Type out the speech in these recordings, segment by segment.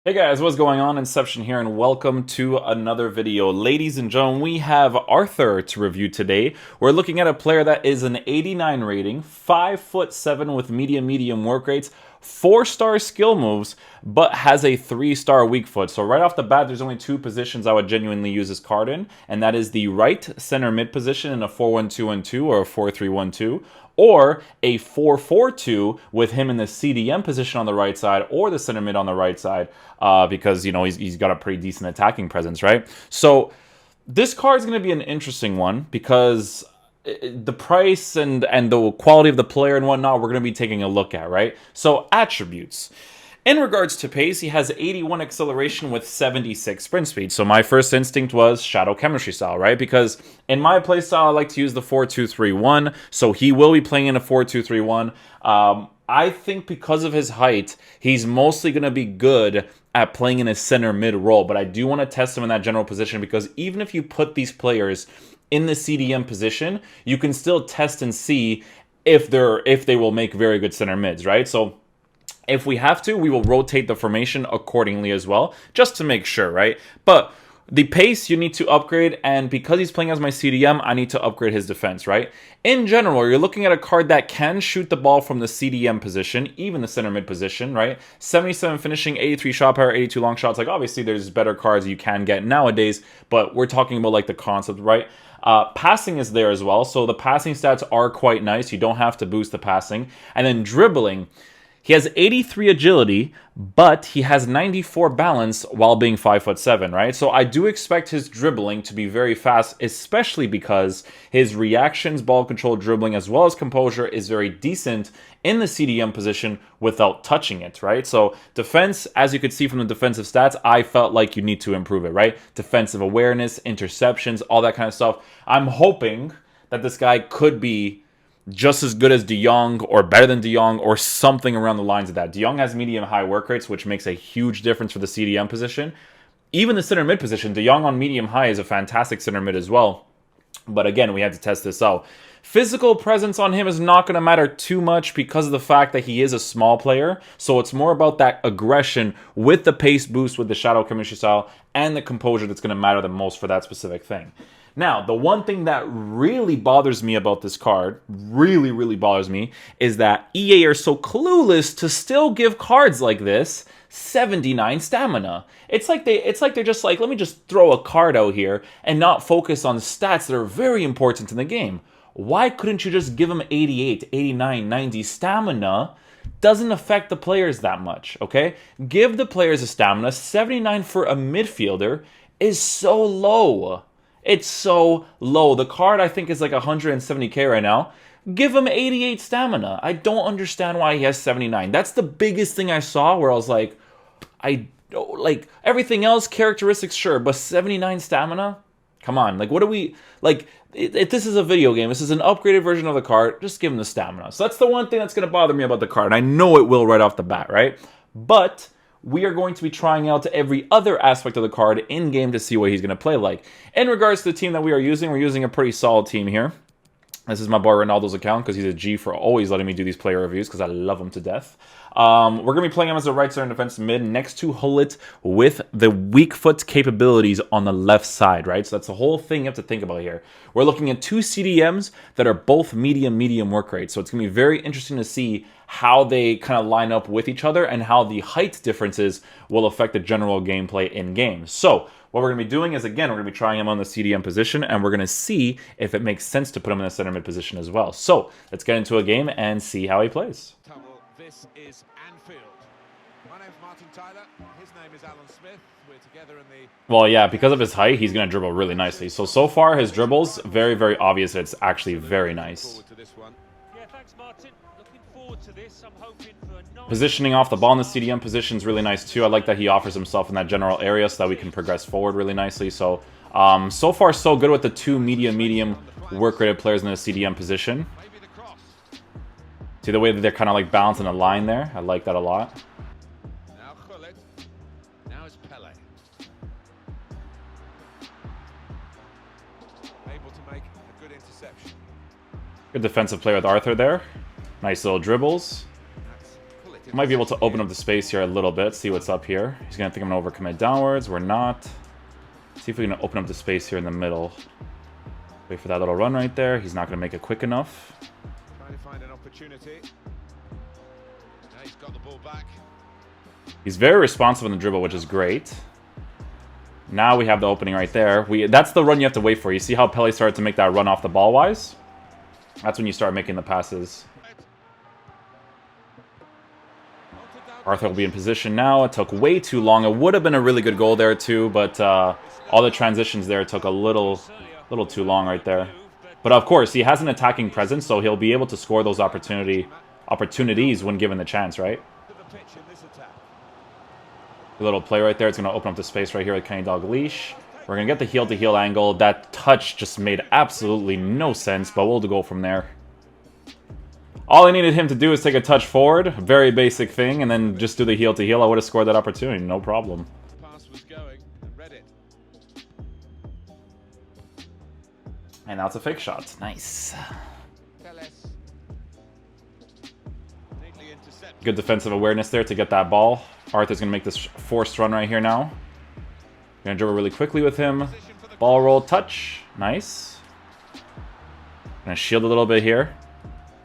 Hey guys, what's going on? Inception here, and welcome to another video. Ladies and gentlemen, we have Arthur to review today. We're looking at a player that is an 89 rating, 5'7" with medium work rates, 4-star skill moves, but has a 3-star weak foot. So right off the bat, there's only two positions I would genuinely use this card in, and that is the right center mid position in a 4-1-2-1-2 or a 4-3-1-2, or a 4-4-2 with him in the CDM position on the right side or the center mid on the right side, because, you know, he's got a pretty decent attacking presence, right? So this card is going to be an interesting one because the price and the quality of the player and whatnot, we're going to be taking a look at, right? So attributes. In regards to pace, he has 81 acceleration with 76 sprint speed. So my first instinct was shadow chemistry style, right? Because in my playstyle, I like to use the 4-2-3-1. So he will be playing in a 4-2-3-1. I think because of his height, he's mostly going to be good at playing in a center mid role. But I do want to test him in that general position because even if you put these players in the CDM position, you can still test and see if they will make very good center mids, right? So if we have to, we will rotate the formation accordingly as well, just to make sure, right? But the pace you need to upgrade, and because he's playing as my CDM, I need to upgrade his defense, right? In general, you're looking at a card that can shoot the ball from the CDM position, even the center mid position, right? 77 finishing, 83 shot power, 82 long shots. Like, obviously, there's better cards you can get nowadays, but we're talking about, like, the concept, right? Passing is there as well, so the passing stats are quite nice. You don't have to boost the passing. And then dribbling. He has 83 agility, but he has 94 balance while being 5'7", right? So I do expect his dribbling to be very fast, especially because his reactions, ball control, dribbling, as well as composure is very decent in the CDM position without touching it, right? So defense, as you could see from the defensive stats, I felt like you need to improve it, right? Defensive awareness, interceptions, all that kind of stuff. I'm hoping that this guy could be just as good as De Jong or better than De Jong or something around the lines of that. De Jong has medium-high work rates, which makes a huge difference for the CDM position. Even the center mid position, De Jong on medium-high is a fantastic center mid as well. But again, we had to test this out. Physical presence on him is not going to matter too much because of the fact that he is a small player. So it's more about that aggression with the pace boost, with the shadow chemistry style, and the composure that's going to matter the most for that specific thing. Now, the one thing that really bothers me about this card, really bothers me, is that EA are so clueless to still give cards like this 79 stamina. It's like they're just like, let me just throw a card out here and not focus on stats that are very important in the game. Why couldn't you just give him 88, 89, 90 stamina? Doesn't affect the players that much, okay? Give the players a stamina. 79 for a midfielder is so low. It's so low. The card, I think, is like 170k right now. Give him 88 stamina. I don't understand why he has 79. That's the biggest thing I saw where I was like, like, everything else, characteristics, sure, but 79 stamina? Come on. Like, what do we, like, if this is a video game, this is an upgraded version of the card, just give him the stamina. So that's the one thing that's going to bother me about the card. And I know it will right off the bat, right? But we are going to be trying out every other aspect of the card in-game to see what he's going to play like. In regards to the team that we are using, we're using a pretty solid team here. This is my boy Ronaldo's account because he's a G for always letting me do these player reviews because I love him to death. We're going to be playing him as a right center defensive mid next to Hullet with the weak foot capabilities on the left side, right? So that's the whole thing you have to think about here. We're looking at two CDMs that are both medium work rate. So it's going to be very interesting to see how they kind of line up with each other and how the height differences will affect the general gameplay in-game. So what we're going to be doing is, again, we're going to be trying him on the CDM position, and we're going to see if it makes sense to put him in the center mid position as well. So let's get into a game and see how he plays. This is Anfield. My name's Martin Tyler. His name is Alan Smith. We're together in the... Well, yeah, because of his height, he's going to dribble really nicely. So far, his dribbles, very obvious. It's actually very nice. Yeah, thanks, Martin. Looking forward to this. I'm hoping for a nice... Positioning off the ball in the CDM position is really nice too. I like that he offers himself in that general area so that we can progress forward really nicely. So, so far so good with the two medium work-rated players in the CDM position. See the way that they're kind of like balancing a line there? I like that a lot. Now Hullet. Now it's Pele. Able to make a good interception. Good defensive play with Arthur there. Nice little dribbles. That's Hullet. Might be able to open up the space here a little bit, see what's up here. He's going to think I'm going to overcommit downwards. We're not. See if we can open up the space here in the middle. Wait for that little run right there. He's not going to make it quick enough. Trying to find an opportunity. Now he's got the ball back. He's very responsive in the dribble, which is great. Now we have the opening right there. That's the run you have to wait for. You see how Pele started to make that run off the ball-wise? That's when you start making the passes. Arthur will be in position now. It took way too long. It would have been a really good goal there too, but all the transitions there took a little too long right there. But of course, he has an attacking presence, so he'll be able to score those opportunities when given the chance, right? A little play right there. It's going to open up the space right here with Kenny Dalglish. We're going to get the heel-to-heel angle. That touch just made absolutely no sense, but we'll go from there. All I needed him to do is take a touch forward, very basic thing, and then just do the heel-to-heel. I would have scored that opportunity, no problem. Pass was going and read it. And now it's a fake shot. Nice. Good defensive awareness there to get that ball. Arthur's going to make this forced run right here now. Going to dribble really quickly with him. Ball roll, touch. Nice. Going to shield a little bit here.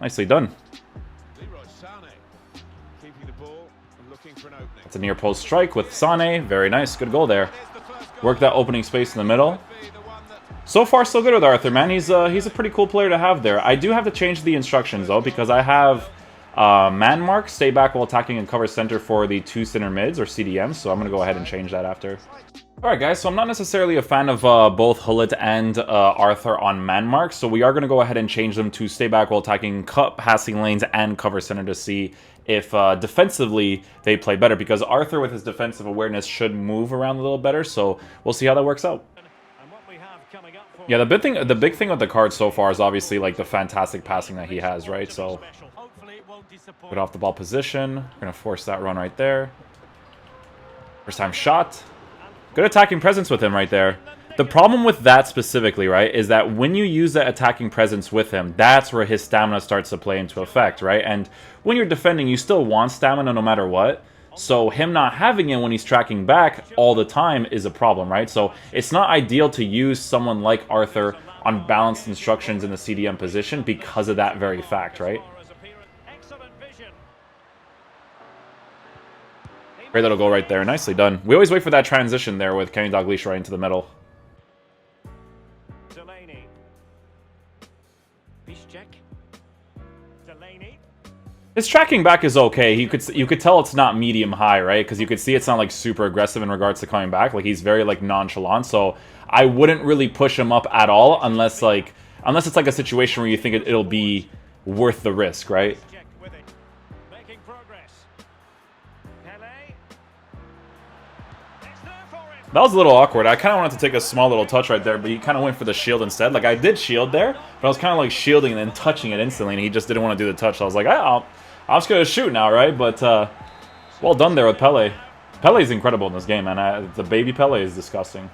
Nicely done. It's a near post strike with Sane. Very nice. Good goal there. Work that opening space in the middle. So far, so good with Arthur, man. He's a pretty cool player to have there. I do have to change the instructions, though, because I have man mark, stay back while attacking, and cover center for the 2 center mids, or CDMs, so I'm going to go ahead and change that after. Alright guys, so I'm not necessarily a fan of both Hullet and Arthur on man mark, so we are going to go ahead and change them to stay back while attacking, cut passing lanes, and cover center to see if defensively they play better, because Arthur with his defensive awareness should move around a little better, so we'll see how that works out. Yeah, the big thing with the card so far is obviously like the fantastic passing that he has, right? So put off the ball position. We're gonna force that run right there. First time shot. Good attacking presence with him right there. The problem with that specifically, right, is that when you use that attacking presence with him, that's where his stamina starts to play into effect, right? And when you're defending, you still want stamina no matter what. So him not having it when he's tracking back all the time is a problem, right? So it's not ideal to use someone like Arthur on balanced instructions in the CDM position because of that very fact, right? Great little goal right there. Nicely done. We always wait for that transition there with Kenny Dalglish right into the middle. His tracking back is okay. You could tell it's not medium high, right? Because you could see it's not like super aggressive in regards to coming back. Like he's very like nonchalant. So I wouldn't really push him up at all unless it's like a situation where you think it'll be worth the risk, right? That was a little awkward. I kind of wanted to take a small little touch right there, but he kind of went for the shield instead. Like, I did shield there, but I was kind of like shielding and then touching it instantly, and he just didn't want to do the touch. So I was like, I'm just going to shoot now, right? But well done there with Pele. Pele's incredible in this game, man. The baby Pele is disgusting.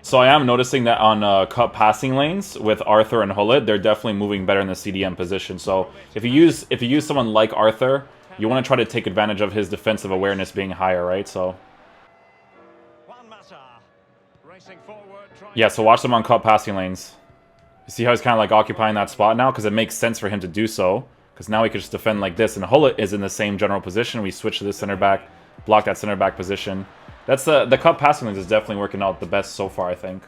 So I am noticing that on cut passing lanes with Arthur and Hullet, they're definitely moving better in the CDM position. So if you use someone like Arthur, you want to try to take advantage of his defensive awareness being higher, right? So yeah, so watch them on cut passing lanes. You see how he's kind of like occupying that spot now? Because it makes sense for him to do so. Because now he can just defend like this. And Hullet is in the same general position. We switch to the center back, block that center back position. That's the cut passing lanes is definitely working out the best so far, I think.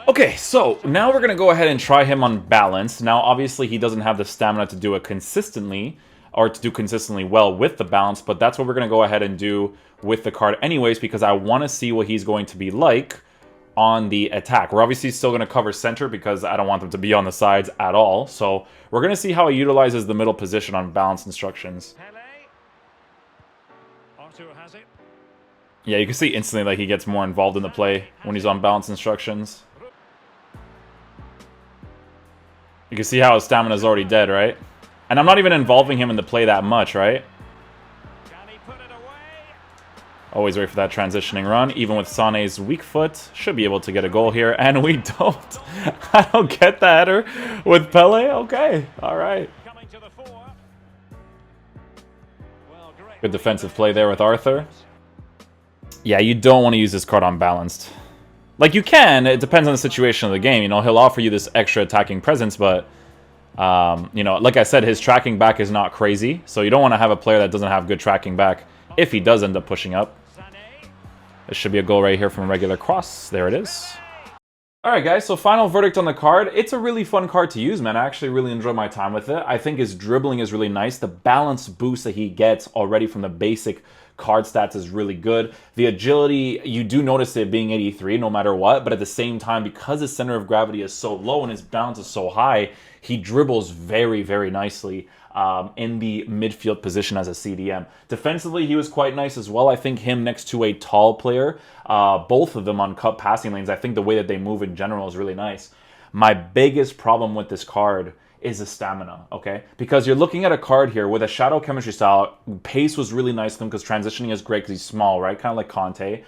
Okay, so now we're going to go ahead and try him on balance. Now, obviously, he doesn't have the stamina to do it consistently, or to do consistently well with the balance, but that's what we're going to go ahead and do with the card anyways, because I want to see what he's going to be like on the attack. We're obviously still going to cover center because I don't want them to be on the sides at all. So we're going to see how he utilizes the middle position on balance instructions. Yeah, you can see instantly like he gets more involved in the play when he's on balance instructions. You can see how his stamina is already dead, right? And I'm not even involving him in the play that much, right? Always wait for that transitioning run. Even with Sané's weak foot, should be able to get a goal here. And we don't. I don't get the header with Pele. Okay, all right. Good defensive play there with Arthur. Yeah, you don't want to use this card unbalanced. Like, you can. It depends on the situation of the game. You know, he'll offer you this extra attacking presence, but, you know, like I said, his tracking back is not crazy. So you don't want to have a player that doesn't have good tracking back if he does end up pushing up. This should be a goal right here from a regular cross. There it is. Alright guys, so final verdict on the card. It's a really fun card to use, man. I actually really enjoy my time with it. I think his dribbling is really nice. The balance boost that he gets already from the basic card stats is really good. The agility, you do notice it being 83 no matter what, but at the same time, because his center of gravity is so low and his balance is so high, he dribbles very, very nicely in the midfield position as a CDM. Defensively, he was quite nice as well. I think him next to a tall player, both of them on cut passing lanes, I think the way that they move in general is really nice. My biggest problem with this card is the stamina, okay? Because you're looking at a card here with a shadow chemistry style. Pace was really nice to him because transitioning is great because he's small, right? Kind of like Conte.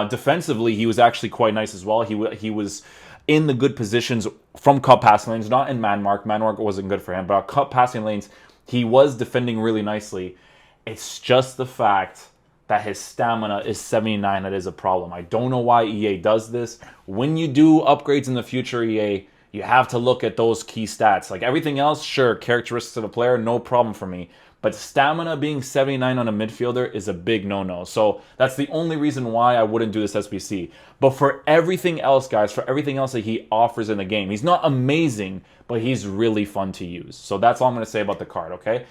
Defensively, he was actually quite nice as well. He was in the good positions from cut passing lanes, not in man mark. Man mark wasn't good for him, but cut passing lanes, he was defending really nicely. It's just the fact that his stamina is 79 that is a problem. I don't know why EA does this. When you do upgrades in the future, EA, you have to look at those key stats. Like everything else, sure, characteristics of a player, no problem for me. But stamina being 79 on a midfielder is a big no-no. So that's the only reason why I wouldn't do this SBC. But for everything else, guys, for everything else that he offers in the game, he's not amazing, but he's really fun to use. So that's all I'm going to say about the card, okay?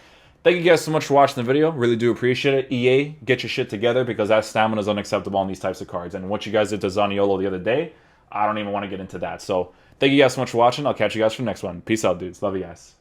Thank you guys so much for watching the video. Really do appreciate it. EA, get your shit together because that stamina is unacceptable on these types of cards. And what you guys did to Zaniolo the other day, I don't even want to get into that. So thank you guys so much for watching. I'll catch you guys for the next one. Peace out, dudes. Love you guys.